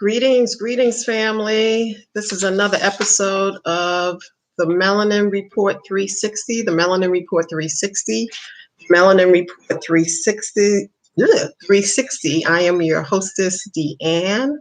Greetings, greetings, family. This is another episode of the Melanin Report 360, the Melanin Report 360, Melanin Report 360, 360. I am your hostess, Deanne.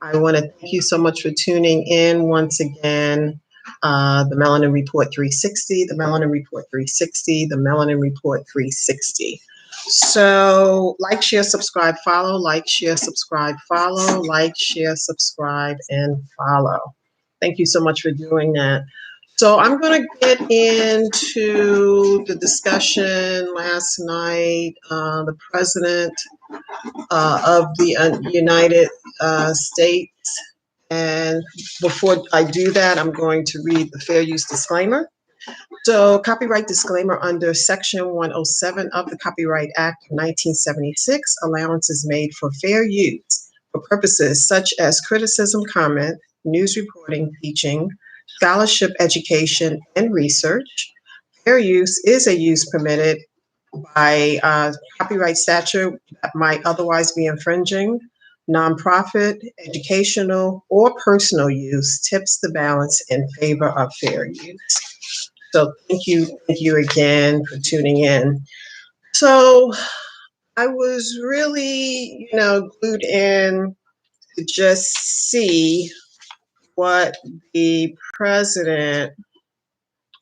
I want to thank you so much for tuning in once again. The Melanin Report 360, the Melanin Report 360, the Melanin Report 360. So like, share, subscribe, follow, like, share, subscribe, follow, like, share, subscribe, and follow. Thank you so much for doing that. So I'm going to get into the discussion last night. The president of the United States. And before I do that, I'm going to read the fair use disclaimer. So, copyright disclaimer under Section 107 of the Copyright Act of 1976, allowance is made for fair use for purposes such as criticism, comment, news reporting, teaching, scholarship, education, and research. Fair use is a use permitted by copyright statute that might otherwise be infringing. Nonprofit, educational, or personal use tips the balance in favor of fair use. So thank you again for tuning in. So I was really, glued in to just see what the president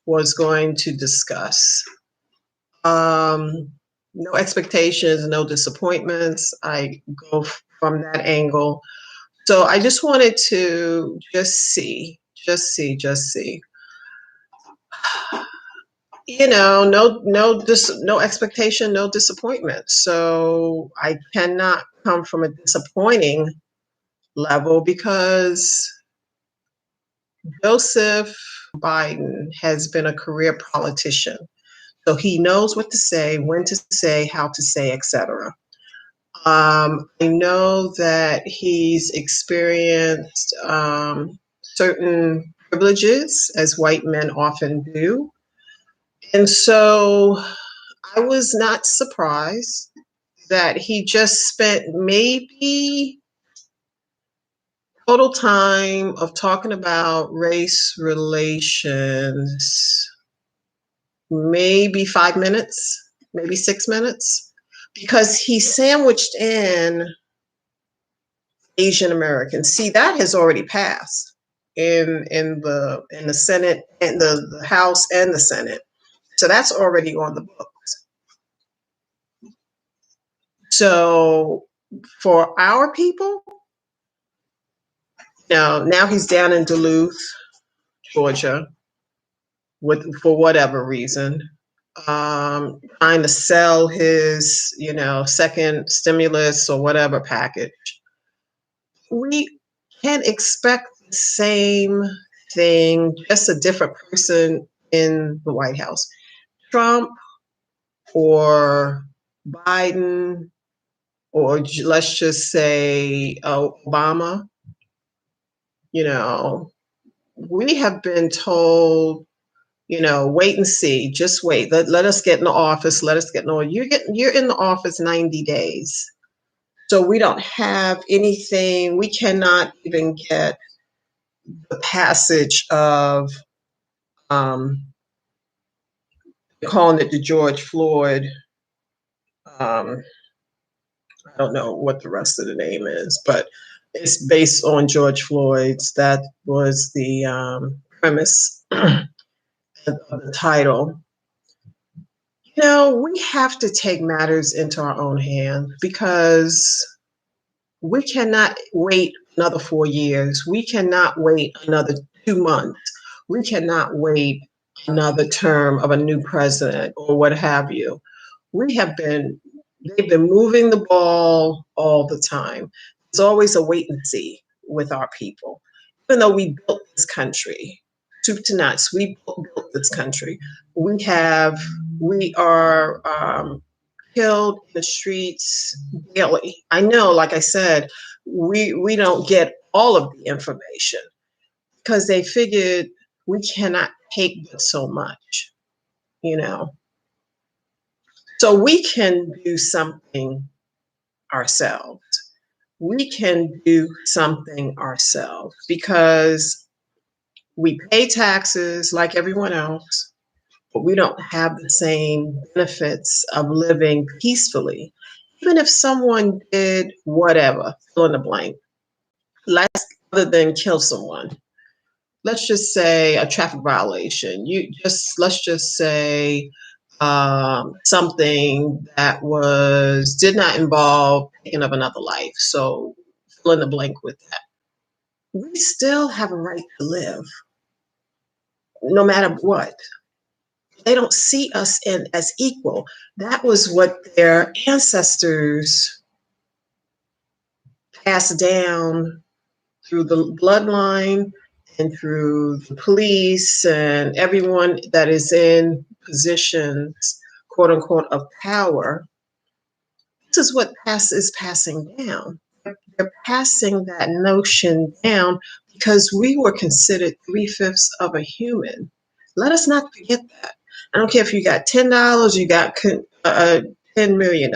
was going to discuss. No expectations, no disappointments. I go from that angle. So I just wanted to just see. No expectation, no disappointment. So I cannot come from a disappointing level because Joseph Biden has been a career politician. So he knows what to say, when to say, how to say, etc. I know that he's experienced certain privileges, as white men often do. And so I was not surprised that he just spent maybe total time of talking about race relations, maybe 5 minutes, maybe 6 minutes, because he sandwiched in Asian Americans. See, that has already passed in the Senate and the House and the Senate. So that's already on the books. So for our people, now he's down in Duluth, Georgia, for whatever reason, trying to sell his, second stimulus or whatever package. We can't expect the same thing, just a different person in the White House. Trump or Biden, or let's just say Obama, we have been told, wait and see, just wait. Let us get in the office. Let us get in the you're in the office 90 days. So we don't have anything. We cannot even get the passage of calling it the George Floyd. I don't know what the rest of the name is, but it's based on George Floyd's. That was the premise of the title. We have to take matters into our own hands because we cannot wait another 4 years. We cannot wait another 2 months. We cannot wait another term of a new president or what have you. They've been moving the ball all the time. There's always a wait and see with our people. Even though we built this country, soup to nuts, we built this country. We are killed in the streets daily. I know, like I said, we don't get all of the information because they figured we cannot take so much, So we can do something ourselves. we can do something ourselves because we pay taxes like everyone else, but we don't have the same benefits of living peacefully. Even if someone did whatever, fill in the blank, less other than kill someone. Let's just say a traffic violation. Let's just say something that was did not involve taking of another life. So fill in the blank with that. We still have a right to live, no matter what. They don't see us as equal. That was what their ancestors passed down through the bloodline and through the police and everyone that is in positions, quote unquote, of power. This is what is passing down. They're passing that notion down because we were considered three-fifths of a human. Let us not forget that. I don't care if you got $10, you got $10 million,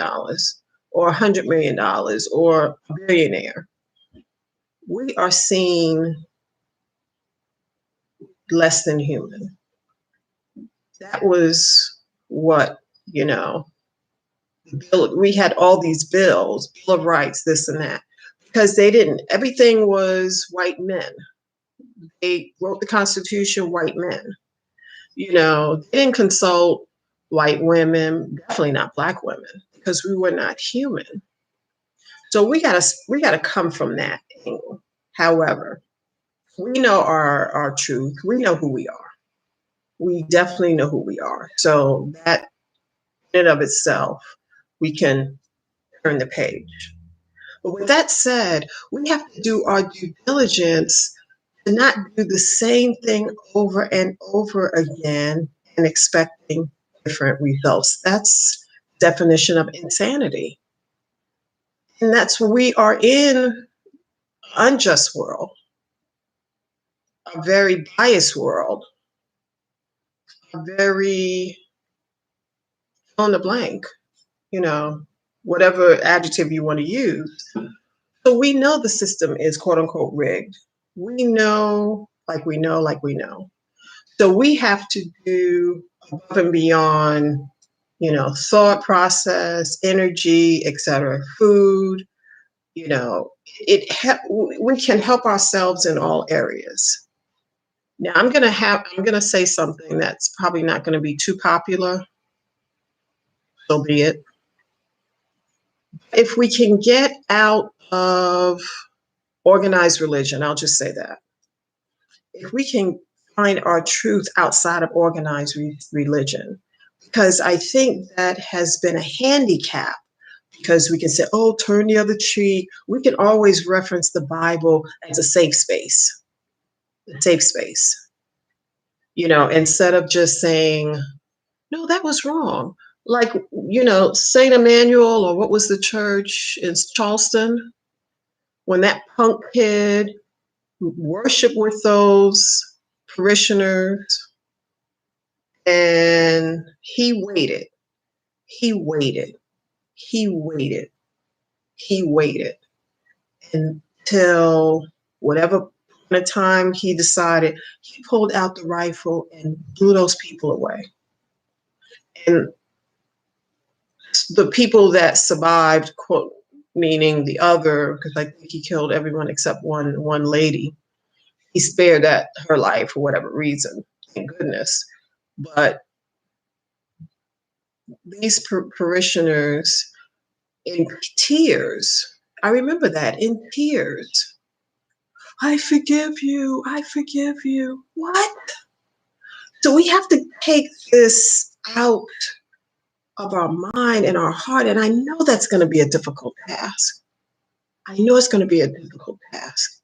or $100 million, or a billionaire. We are seen less than human. That was what, we had all these bills, Bill of Rights, this and that, because everything was white men. They wrote the Constitution, white men. They didn't consult white women, definitely not Black women, because we were not human. So we gotta come from that angle. However, we know our truth. We know who we are. We definitely know who we are. So that in and of itself, we can turn the page. But with that said, we have to do our due diligence to not do the same thing over and over again and expecting different results. That's definition of insanity. And that's we are in an unjust world, a very biased world, a very on the blank, whatever adjective you want to use. So we know the system is quote unquote rigged. We know, like we know, like we know. So we have to do above and beyond, thought process, energy, etc., food, we can help ourselves in all areas. Now I'm gonna say something that's probably not gonna be too popular, so be it. If we can get out of organized religion, I'll just say that. If we can find our truth outside of organized religion, because I think that has been a handicap, because we can say, oh, turn the other cheek. We can always reference the Bible as a safe space, instead of just saying, no, that was wrong. Like, St. Emmanuel, or what was the church in Charleston, when that punk kid worshiped with those parishioners, and he waited, he waited, he waited, he waited until whatever point of time he decided, he pulled out the rifle and blew those people away. And the people that survived, quote, meaning the other, because I think he killed everyone except one lady. He spared her life for whatever reason, thank goodness. But these parishioners, in tears, I remember that, in tears, I forgive you, I forgive you. What? So we have to take this out of our mind and our heart. And I know that's going to be a difficult task. I know it's going to be a difficult task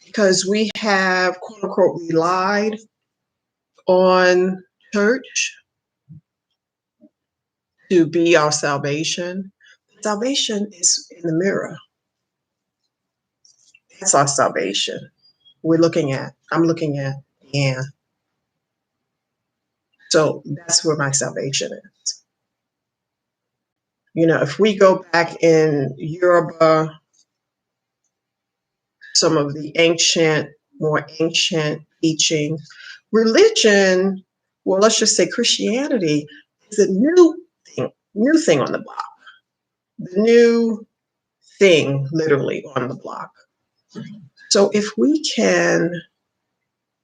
because we have, quote unquote, relied on church to be our salvation. Salvation is in the mirror. That's our salvation. I'm looking at, yeah. So that's where my salvation is. If we go back in Yoruba some of the more ancient teachings. Religion, well, let's just say Christianity is a new thing on the block. The new thing literally on the block. So if we can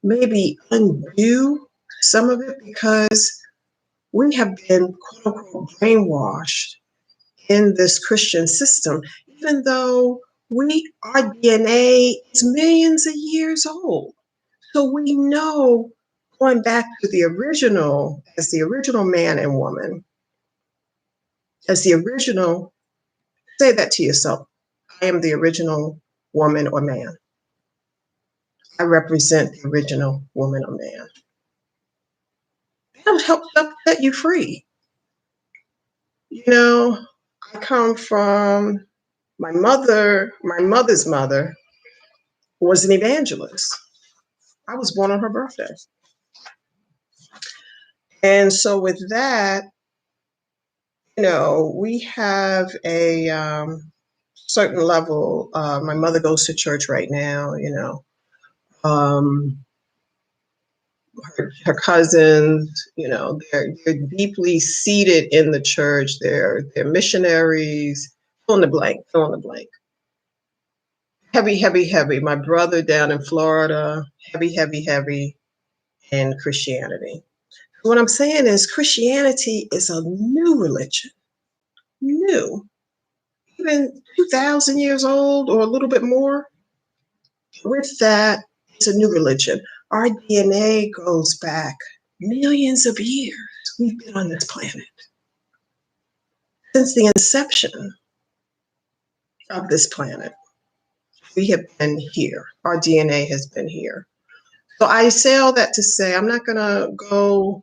maybe undo some of it, because we have been quote unquote brainwashed in this Christian system, even though our DNA is millions of years old. So we know, going back to the original, as the original man and woman, as the original, say that to yourself: I am the original woman or man. I represent the original woman or man. That'll help set you free. You know, I come from my mother's mother was an evangelist. I was born on her birthday. And so with that, we have a certain level. My mother goes to church right now, um, her cousins, they're deeply seated in the church. They're missionaries, fill in the blank, fill in the blank. Heavy, heavy, heavy. My brother down in Florida, heavy, heavy, heavy in Christianity. What I'm saying is Christianity is a new religion, new, even 2,000 years old or a little bit more. With that, it's a new religion. Our DNA goes back millions of years. We've been on this planet since the inception of this planet. We have been here. Our DNA has been here. So I say all that to say I'm not going to go,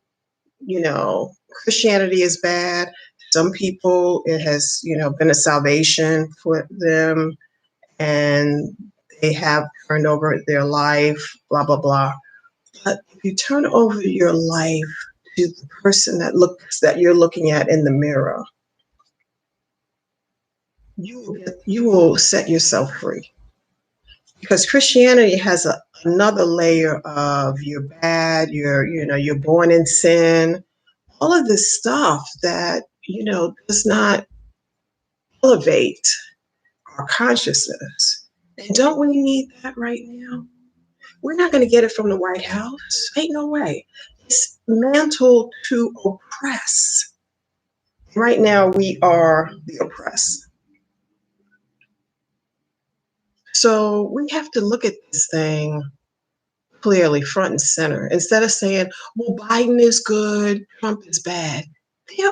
Christianity is bad. Some people, it has, been a salvation for them, and they have turned over their life, blah, blah, blah. But if you turn over your life to the person that you're looking at in the mirror, you will set yourself free. Because Christianity has another layer of you're bad, you're born in sin, all of this stuff that, does not elevate our consciousness. And don't we need that right now? We're not going to get it from the White House. Ain't no way. It's mantled to oppress. Right now, we are the oppressed. So we have to look at this thing clearly, front and center, instead of saying, well, Biden is good, Trump is bad. Yeah,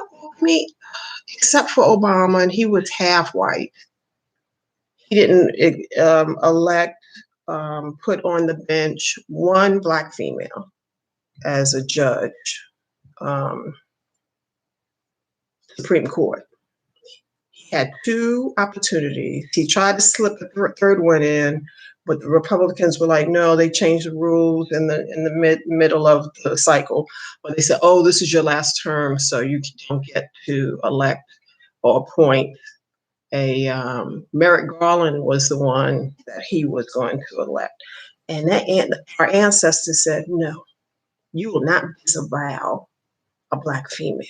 except for Obama, and he was half white. He didn't put on the bench one Black female as a judge, Supreme Court. He had two opportunities. He tried to slip the third one in, but the Republicans were like, no, they changed the rules in the middle of the cycle. But they said, oh, this is your last term, so you don't get to elect or appoint a Merrick Garland was the one that he was going to elect. And our ancestors said, no, you will not disavow a Black female.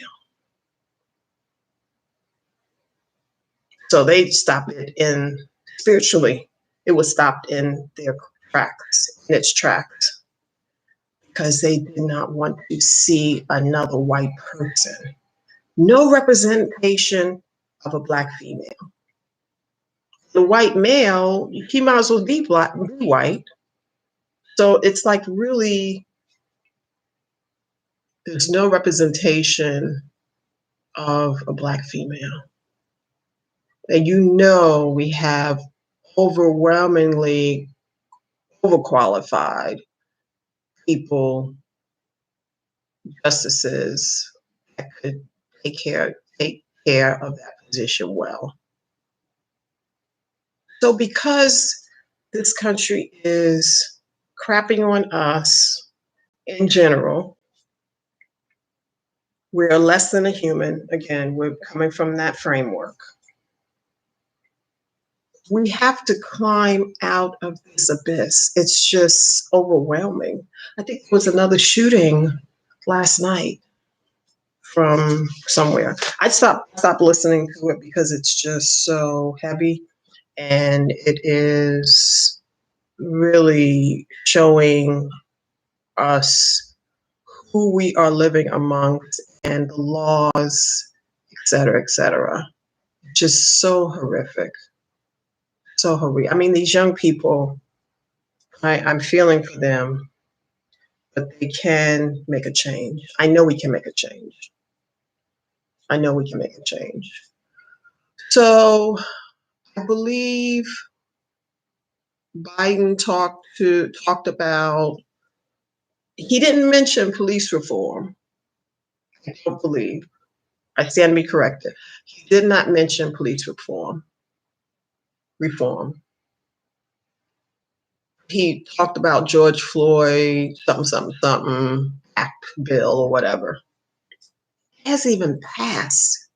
So they stopped it spiritually. It was stopped in its tracks, because they did not want to see another white person. No representation of a Black female. The white male, he might as well be white. So it's like, really, there's no representation of a Black female. And we have overwhelmingly overqualified people, justices, that could take care of that position well. So because this country is crapping on us in general, we're less than a human. Again, we're coming from that framework. We have to climb out of this abyss. It's just overwhelming. I think there was another shooting last night from somewhere. I stopped listening to it because it's just so heavy, and it is really showing us who we are living amongst and the laws, et cetera, et cetera. Just so horrific. So horrific. I mean, these young people, I'm feeling for them, but they can make a change. I know we can make a change. I know we can make a change. So I believe Biden talked about, he didn't mention police reform. I don't believe. I stand to be corrected. He did not mention police reform. He talked about George Floyd, something, something, something, act bill or whatever. It hasn't even passed.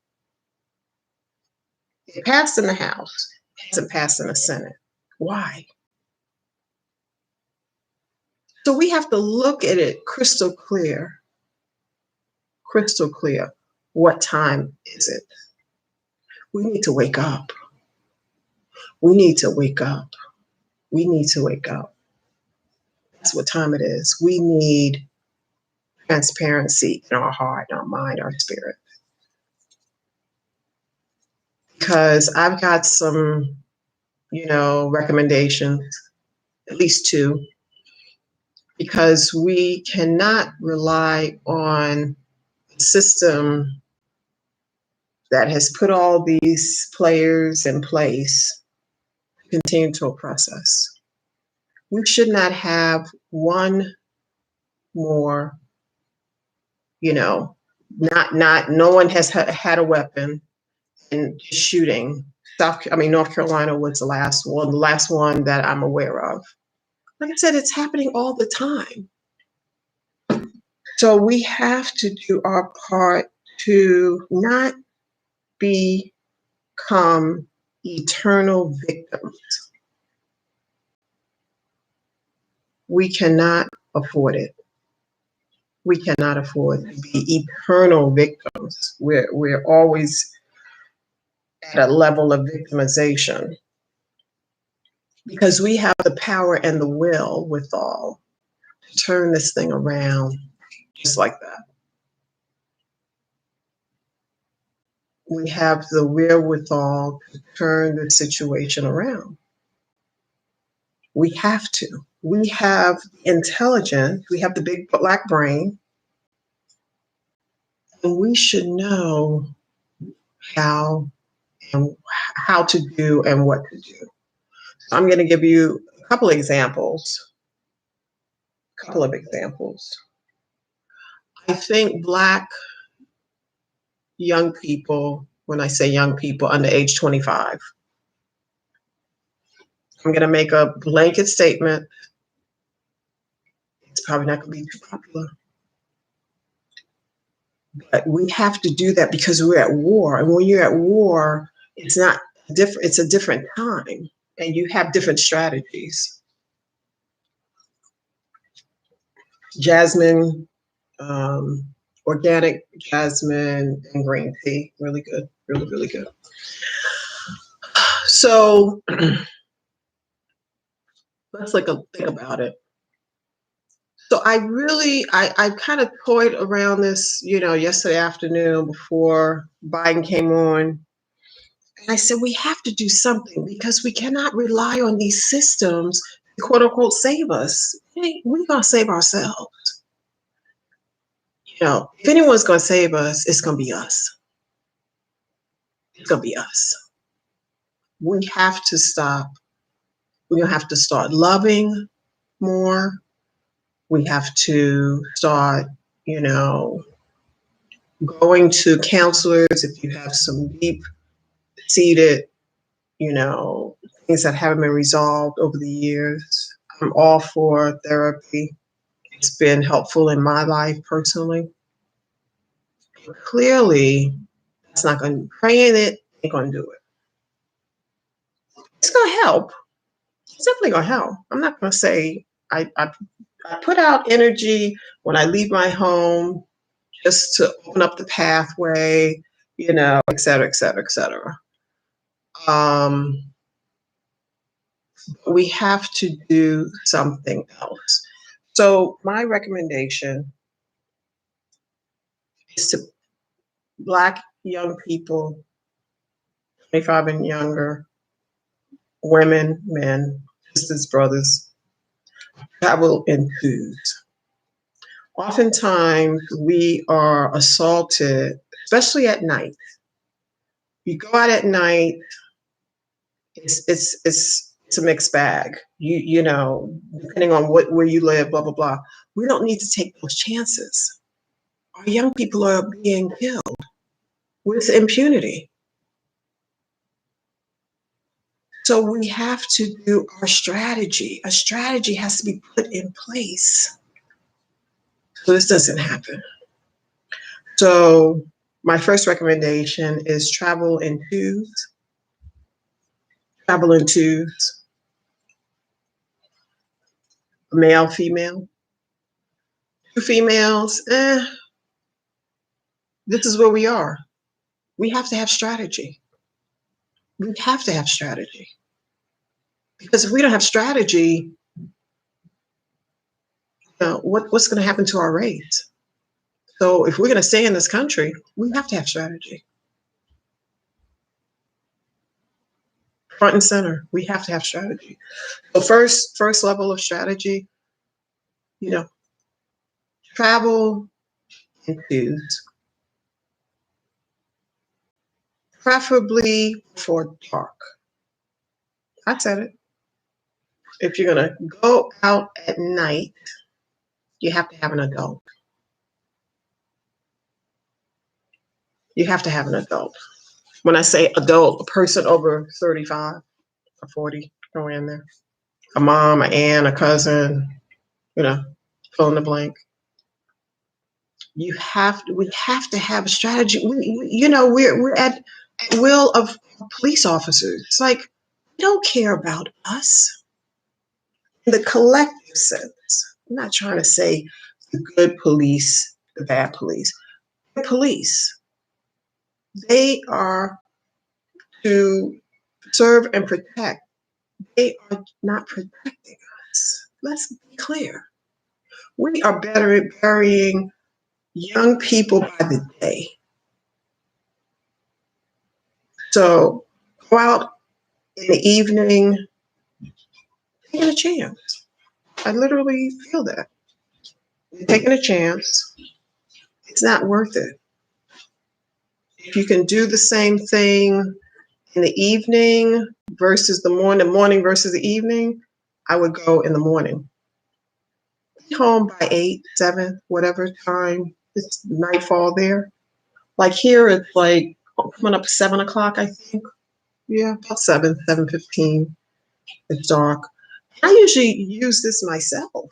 It passed in the House. It hasn't passed in the Senate. Why? So we have to look at it crystal clear. Crystal clear. What time is it? We need to wake up. We need to wake up. We need to wake up. That's what time it is. We need transparency in our heart, our mind, our spirit. Because I've got some, recommendations, at least two, because we cannot rely on a system that has put all these players in place to continue to oppress us. We should not have one more, no one has had a weapon and shooting. North Carolina was the last one that I'm aware of. Like I said, it's happening all the time. So we have to do our part to not become eternal victims. We cannot afford it. We cannot afford to be eternal victims. We're always at a level of victimization because we have the power and the will withal to turn this thing around just like that. We have the wherewithal to turn the situation around. We have to. We have intelligence. We have the big black brain. And we should know how to do and what to do. So I'm going to give you a couple of examples. I think Black young people, when I say young people, under age 25, I'm going to make a blanket statement. It's probably not going to be too popular. But we have to do that because we're at war. And when you're at war, it's not different. It's a different time. And you have different strategies. Jasmine, organic jasmine and green tea. Really good. Really, really good. So let's think about it. So I kind of toyed around this, yesterday afternoon before Biden came on. And I said, we have to do something because we cannot rely on these systems to quote unquote save us. We're going to save ourselves. If anyone's going to save us, it's going to be us. It's going to be us. We have to stop. We're going to have to start loving more. We have to start, going to counselors if you have some deep-seated, things that haven't been resolved over the years. I'm all for therapy. It's been helpful in my life personally. But clearly, that's not going to, praying it ain't going to do it. gonna help. It's definitely gonna help. I'm not gonna say I put out energy when I leave my home just to open up the pathway, et cetera, et cetera, et cetera. We have to do something else. So my recommendation is to Black young people, 25 and younger, women, men, sisters, brothers, travel in twos. Oftentimes we are assaulted, especially at night. You go out at night, it's a mixed bag. Depending on where you live, blah blah blah. We don't need to take those chances. Our young people are being killed with impunity. So we have to do our strategy. A strategy has to be put in place so this doesn't happen. So my first recommendation is travel in twos. Travel in twos. Male, female. Two females. This is where we are. We have to have strategy. We have to have strategy. Because if we don't have strategy, what's going to happen to our race? So if we're going to stay in this country, we have to have strategy. Front and center, we have to have strategy. So first level of strategy, travel in twos, preferably before dark. I said it. If you're going to go out at night, you have to have an adult. You have to have an adult. When I say adult, a person over 35 or 40, go in there. A mom, an aunt, a cousin, fill in the blank. We have to have a strategy. We're at will of police officers. It's like, they don't care about us. In the collective sense, I'm not trying to say the good police, the bad police. The police, they are to serve and protect. They are not protecting us. Let's be clear. We are better at burying young people by the day. So go out in the evening, taking a chance. I literally feel that. You're taking a chance. It's not worth it. If you can do the same thing in the evening versus the morning versus the evening, I would go in the morning. Be home by 8, 7, whatever time it's nightfall there. Like here, it's like coming up 7 o'clock, I think. Yeah, about 7:15. It's dark. I usually use this myself.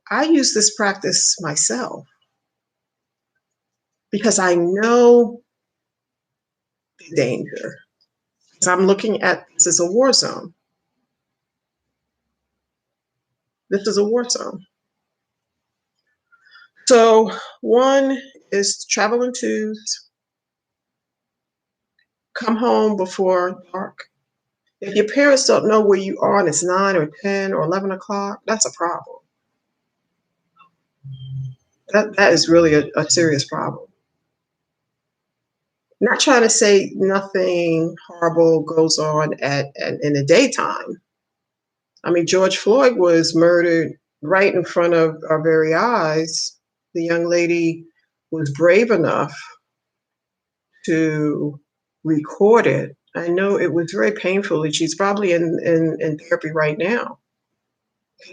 I use this practice myself because I know the danger. Because I'm looking at this as a war zone. This is a war zone. So one is travel in twos, come home before dark. If your parents don't know where you are and it's 9 or 10 or 11 o'clock, that's a problem. That is really a serious problem. Not trying to say nothing horrible goes on in the daytime. I mean, George Floyd was murdered right in front of our very eyes. The young lady was brave enough to record it. I know it was very painful, and she's probably in therapy right now.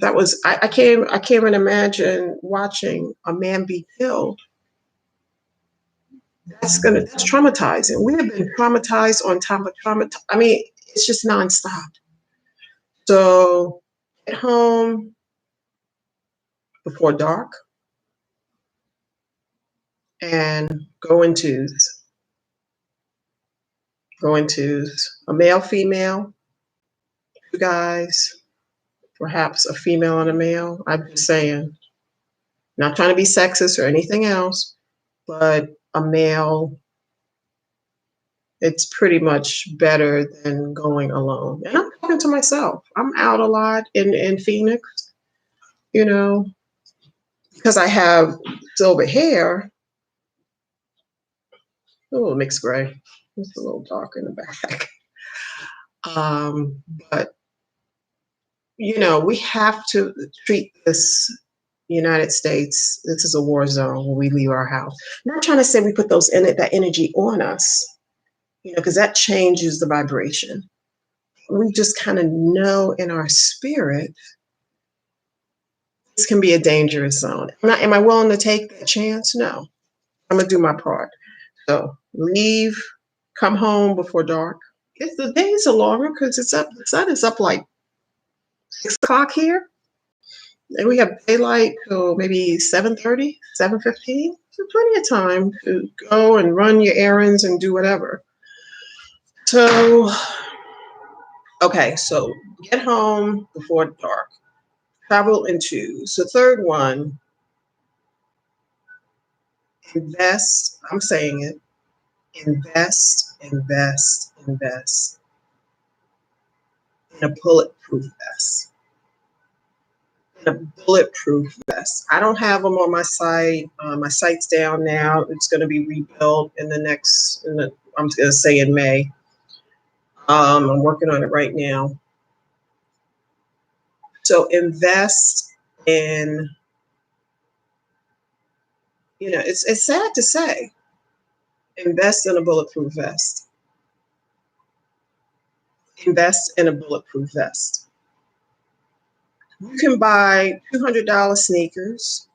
That was I can't even imagine watching a man be killed. That's traumatizing. We have been traumatized on top of trauma. I mean, it's just nonstop. So at home before dark and go in twos. going to a male, female, two guys, perhaps a female and a male. I'm just saying, not trying to be sexist or anything else, but a male, it's pretty much better than going alone. And I'm talking to myself. I'm out a lot in Phoenix, you know, because I have silver hair, a little mixed gray. It's a little dark in the back. But you know, we have to treat this United States. This is a war zone when we leave our house. Not trying to say we put that energy on us, you know, because that changes the vibration. We just kind of know in our spirit this can be a dangerous zone. Am I willing to take that chance? No. I'm gonna do my part. So leave, come home before dark. The days are longer because it's up. The sun is up like 6 o'clock here, and we have daylight till maybe 7:30, 7:15. So plenty of time to go and run your errands and do whatever. So, okay, so get home before dark. Travel in twos. The third one, invest. I'm saying it. Invest, invest, invest in a bulletproof vest. In a bulletproof vest. I don't have them on my site. My site's down now. It's going to be rebuilt I'm going to say in May. I'm working on it right now. So invest in, you know, it's sad to say, invest in a bulletproof vest. Invest in a bulletproof vest. You can buy $200 sneakers.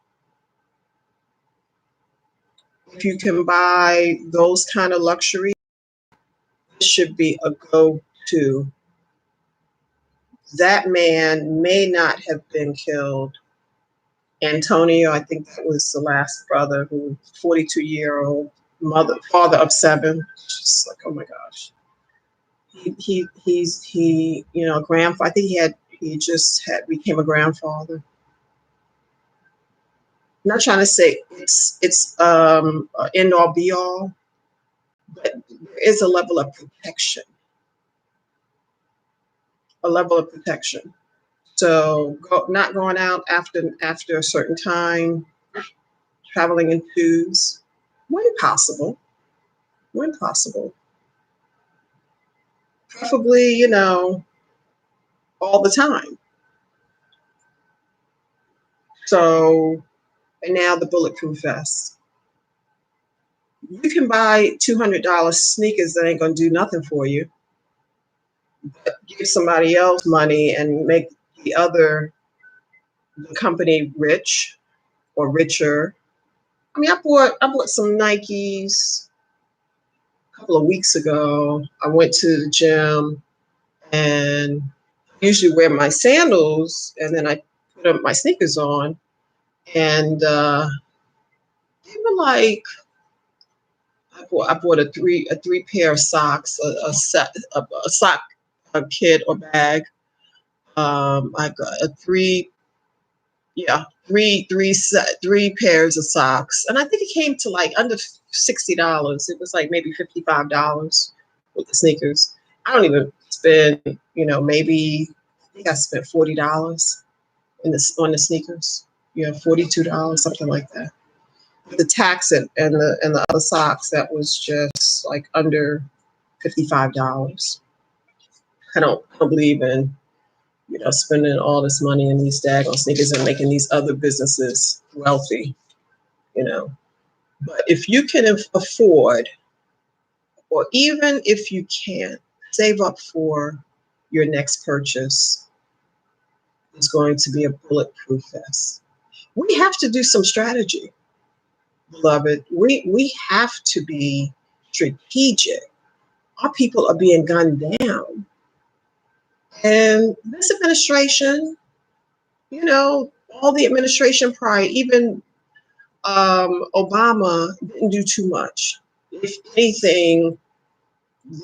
If you can buy those kind of luxury, it should be a go-to. That man may not have been killed. Antonio, I think that was the last brother, who 42-year-old father of 7. Just like, oh my gosh. He's you know, grandfather. I think he just became a grandfather. I'm not trying to say it's end all be all, but there is a level of protection. A level of protection. So not going out after a certain time, traveling in twos, when possible. When possible. Preferably, you know, all the time. So, and now the bulletproof vest. You can buy $200 sneakers that ain't gonna do nothing for you, but give somebody else money and make the company rich or richer. I mean, I bought some Nikes a couple of weeks ago. I went to the gym and usually wear my sandals, and then I put up my sneakers on, and they were like, I bought a three pair of socks, a sock, a kit or bag. I got a three pairs of socks, and I think it came to like under $60. It was like maybe $55 with the sneakers. I don't even spend, you know, maybe I think I spent $40 on the sneakers. You know, $42, something like that. The tax and the other socks, that was just like under $55. I don't believe in, you know, spending all this money in these daggone sneakers and making these other businesses wealthy, you know. But if you can afford, or even if you can't, save up for your next purchase, it's going to be a bulletproof vest. We have to do some strategy, beloved. We have to be strategic. Our people are being gunned down. And this administration, you know, all the administration prior, even Obama didn't do too much. If anything,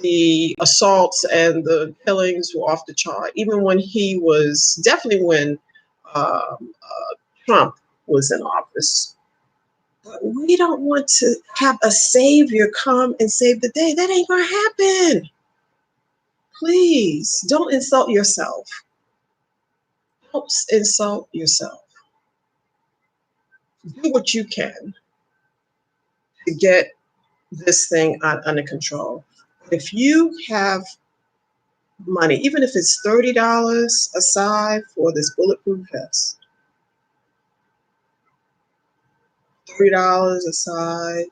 the assaults and the killings were off the chart, even when he was, definitely when Trump was in office. But we don't want to have a savior come and save the day. That ain't going to happen. Please don't insult yourself. Don't insult yourself. Do what you can to get this thing under control. If you have money, even if it's $30 aside for this bulletproof vest, $30 aside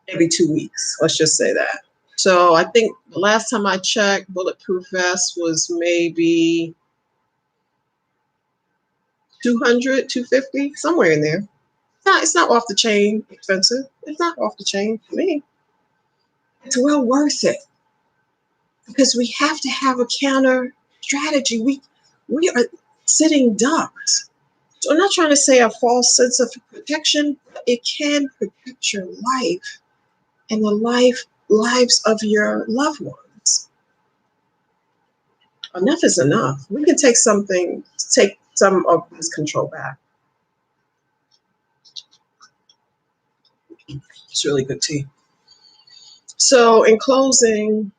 every 2 weeks, let's just say that. So I think the last time I checked, bulletproof vest was maybe 200, 250, somewhere in there. It's not off the chain expensive. It's not off the chain for me. It's well worth it because we have to have a counter strategy. We are sitting ducks. So I'm not trying to say a false sense of protection, but it can protect your life and the lives of your loved ones. Enough is enough. We can take some of this control back. It's really good tea. So in closing,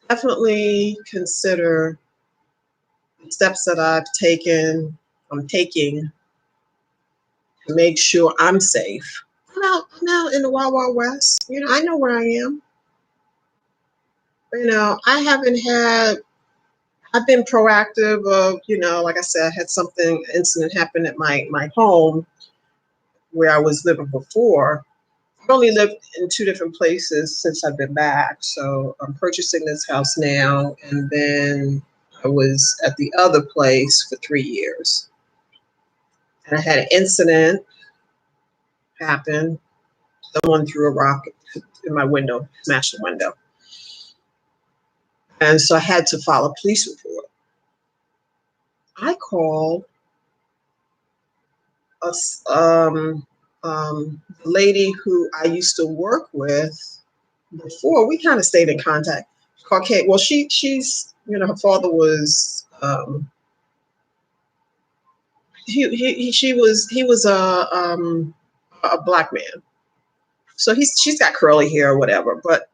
definitely consider the steps that I'm taking to make sure I'm safe. I'm out in the Wild Wild West. I know where I am. I've been proactive of, like I said, I had incident happen at my home where I was living before. I've only lived in 2 different places since I've been back. So I'm purchasing this house now, and then I was at the other place for 3 years. And I had an incident happen. Someone threw a rock in my window, smashed the window. And so I had to file a police report. I called the lady who I used to work with before. We kind of stayed in contact. Caucasian. Well, she's her father was he was a black man, so she's got curly hair or whatever, but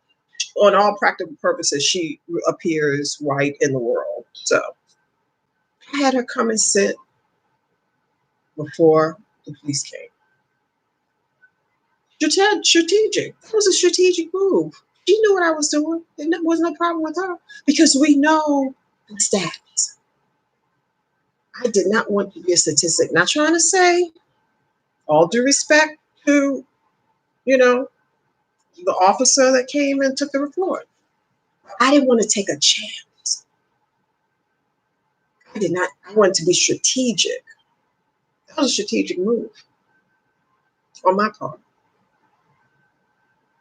on all practical purposes, she appears white in the world. So I had her come and sit before the police came. Strategic. That was a strategic move. She knew what I was doing. There was no problem with her because we know the stats. I did not want to be a statistic. Not trying to say, all due respect to, the officer that came and took the report. I didn't want to take a chance. I wanted to be strategic. That was a strategic move on my part.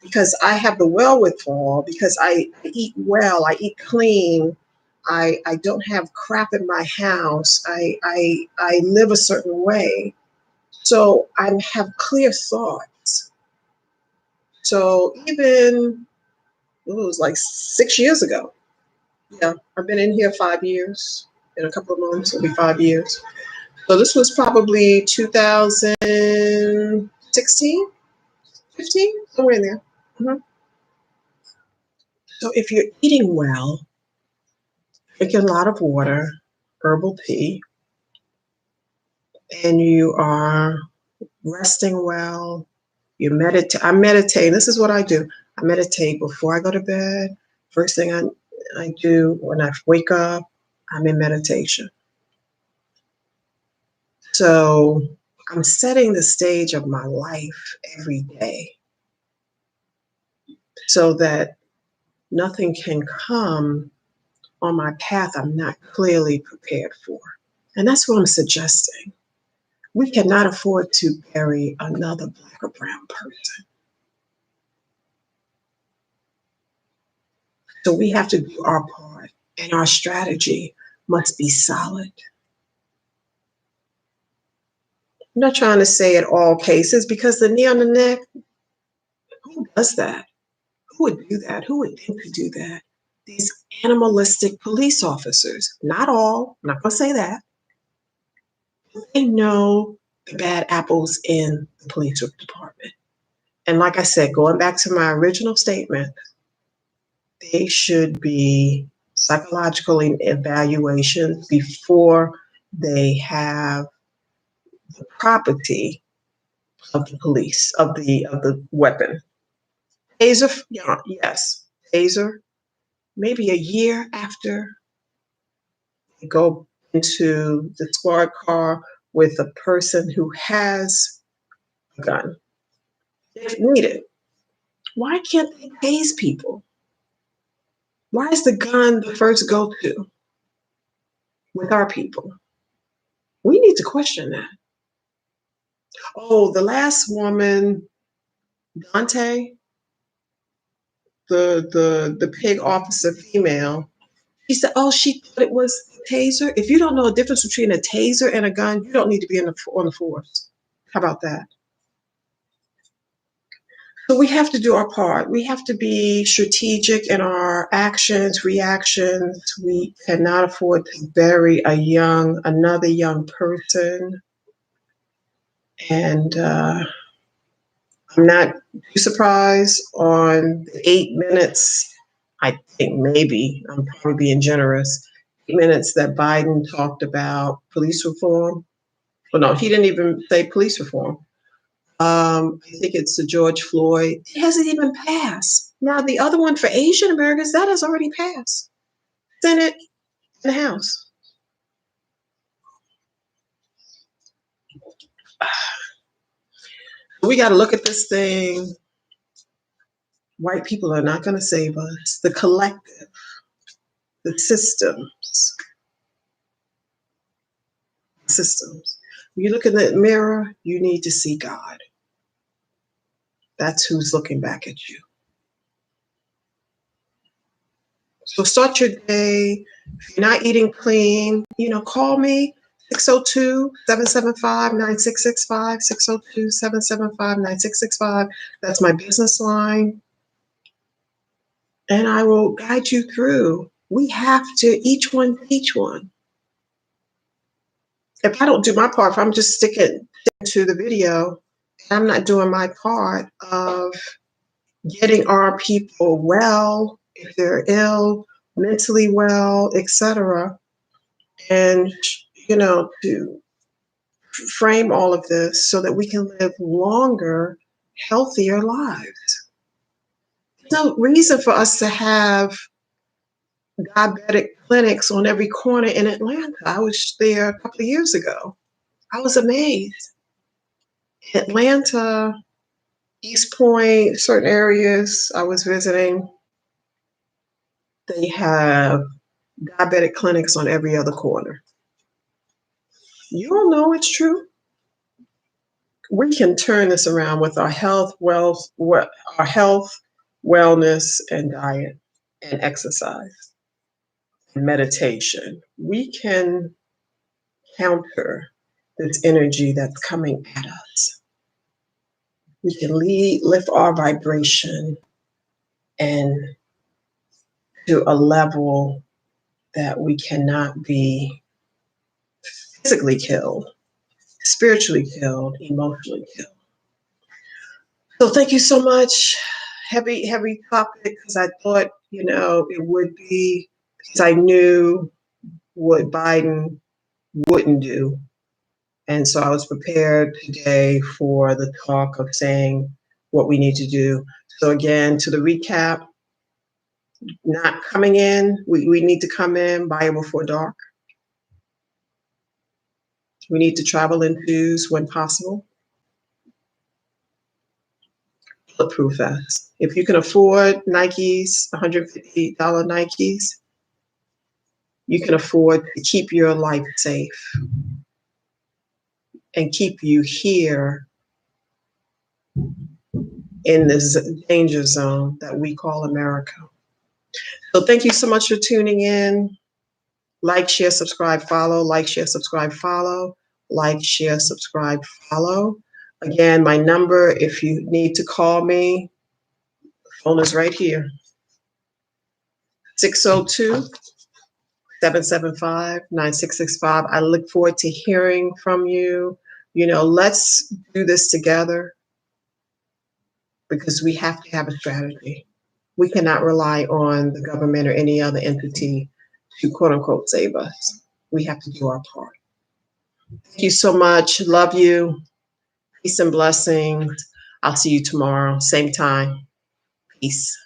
Because I have the wherewithal, because I eat well, I eat clean, I don't have crap in my house, I live a certain way. So I have clear thoughts. So even, it was like 6 years ago. Yeah, I've been in here 5 years. In a couple of months, it'll be 5 years. So this was probably 2016, 15, somewhere in there. Mm-hmm. So if you're eating well, drinking a lot of water, herbal tea, and you are resting well, you meditate. I meditate. This is what I do. I meditate before I go to bed. First thing I do when I wake up, I'm in meditation. So I'm setting the stage of my life every day so that nothing can come on my path I'm not clearly prepared for. And that's what I'm suggesting. We cannot afford to bury another Black or brown person. So we have to do our part, and our strategy must be solid. I'm not trying to say in all cases, because the knee on the neck, who does that? Who would do that? Who would think to do that? These animalistic police officers. Not all, I'm not going to say that. They know the bad apples in the police department. And like I said, going back to my original statement, they should be psychological evaluations before they have the property of the police, of the weapon. Taser, yeah, yes, taser. Maybe a year after they go into the squad car with a person who has a gun, if needed. Why can't they tase people? Why is the gun the first go-to with our people? We need to question that. Oh, the last woman, Dante, the pig officer female, she said, oh, she thought it was a taser. If you don't know the difference between a taser and a gun, you don't need to be on the force. How about that? So we have to do our part. We have to be strategic in our actions, reactions. We cannot afford to bury another young person. And I'm not too surprised on the 8 minutes. I think maybe I'm probably being generous. 8 minutes that Biden talked about police reform. Well, no, he didn't even say police reform. I think it's the George Floyd. It hasn't even passed. Now, the other one for Asian Americans, that has already passed. Senate and House. We got to look at this thing. White people are not going to save us. The collective, the systems. When you look in the mirror, you need to see God. That's who's looking back at you. So start your day. If you're not eating clean, call me, 602-775-9665, 602-775-9665. That's my business line. And I will guide you through. We have to, each one teach one. If I don't do my part, if I'm just sticking to the video, I'm not doing my part of getting our people well, if they're ill, mentally well, etc. And, to frame all of this so that we can live longer, healthier lives. There's no reason for us to have diabetic clinics on every corner in Atlanta. I was there a couple of years ago. I was amazed. Atlanta, East Point, certain areas I was visiting, they have diabetic clinics on every other corner. You don't know it's true. We can turn this around with our health, wellness, and diet, and exercise, and meditation. We can counter this energy that's coming at us. We can lift our vibration and to a level that we cannot be physically killed, spiritually killed, emotionally killed. So thank you so much. Heavy topic, because I thought, it would be, because I knew what Biden wouldn't do. And so I was prepared today for the talk of saying what we need to do. So again, to the recap, not coming in, we need to come in by or before dark. We need to travel in twos when possible. Bulletproof vests. If you can afford Nikes, $150 Nikes, you can afford to keep your life safe and keep you here in this danger zone that we call America. So thank you so much for tuning in. Like, share, subscribe, follow. Like, share, subscribe, follow. Like, share, subscribe, follow. Again, my number, if you need to call me, Phone is right here. 602-775-9665. I look forward to hearing from you. Let's do this together because we have to have a strategy. We cannot rely on the government or any other entity to quote unquote save us. We have to do our part. Thank you so much. Love you. Peace and blessings. I'll see you tomorrow, same time. Peace.